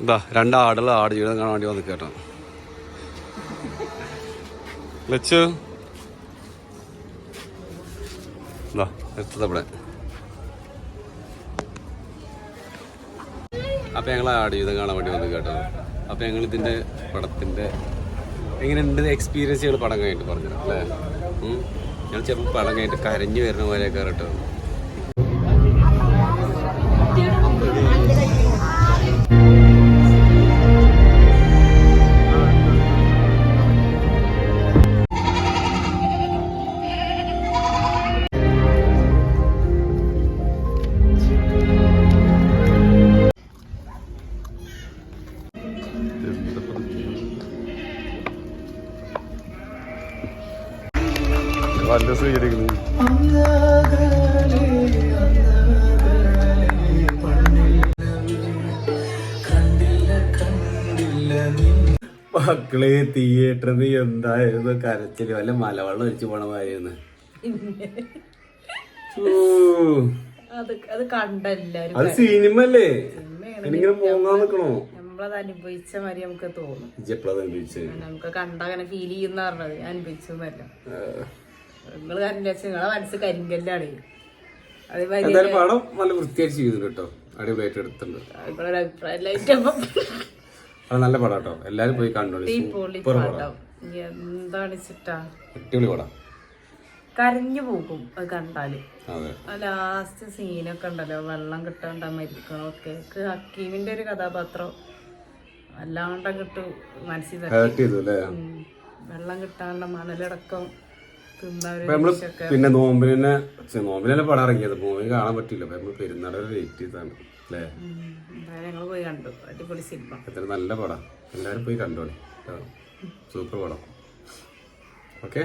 എന്താ രണ്ടാടുള്ള ആട് ജീവിതം കാണാൻ വേണ്ടി വന്ന് കേട്ടോ വെച്ചു എന്താ എടുത്തതവിടെ. അപ്പം ഞങ്ങൾ ആട് ജീവിതം കാണാൻ വേണ്ടി വന്ന് കേട്ടോ. അപ്പം ഞങ്ങൾ ഇതിൻ്റെ പടത്തിൻ്റെ എങ്ങനെയുണ്ട് എക്സ്പീരിയൻസ് ഞങ്ങൾ പടം കഴിഞ്ഞിട്ട് പറഞ്ഞുതരാം അല്ലേ. ഞങ്ങൾ ചിലപ്പോൾ പടം കഴിഞ്ഞിട്ട് കരഞ്ഞു വരുന്ന പോലെയൊക്കെ കേട്ടോ. നല്ല സ്വീകരിക്കുന്നു. മക്കളെ തിയേറ്ററിൽ എന്തായിരുന്നു കരച്ചില്, വല്ല മലവെള്ളം ഒഴിച്ചു പോണമായിരുന്നു. അത് സിനിമ അല്ലേ, എനിക്കിങ്ങനെ പോകാൻ നിക്കണോ? നമ്മളത് അനുഭവിച്ച മാതിരി നമുക്ക് തോന്നും. നമുക്ക് കണ്ടങ്ങനെ ഫീൽ ചെയ്യുന്ന പറഞ്ഞത് അനുഭവിച്ചതല്ല. നിങ്ങള് കരഞ്ഞ നിങ്ങളെ മനസ്സ് കരിങ്കല്ലാണ്. അതേമാതിരി പടം നല്ല വൃത്തിയായിട്ട് ചെയ്തു കേട്ടോ, അടിപൊളിയായിട്ട് എടുത്തിട്ടുണ്ട്. അത് നല്ല പടം കേട്ടോ, എല്ലാരും പോയി കണ്ടോളൂ. എന്താണ് വെച്ചിട്ടാ അടിപൊളി പടം, കരഞ്ഞു പോകും അത് കണ്ടാല്. ലാസ്റ്റ് സീനൊക്കെ ഉണ്ടല്ലോ, വെള്ളം കിട്ടാണ്ട മരിക്കണൊക്കെ. ഹക്കീമിന്റെ ഒരു കഥാപാത്രം അല്ലാണ്ട് കിട്ടു മനസ്സിൽ വെള്ളം കിട്ടാണ്ട മണലടക്കം പിന്നെ നോമ്പിനെ പടം ഇറങ്ങിയത്, നോമ്പിന് കാണാൻ പറ്റില്ല. നമ്മള് പെരുന്നാളെ വെയിറ്റ് ചെയ്താണ് അല്ലേ. ഞങ്ങൾ പോയി കണ്ടു, അടിപൊളി സിനിമ, നല്ല പടം, എല്ലാരും പോയി കണ്ടോളി, സൂപ്പർ പടം. ഓക്കെ.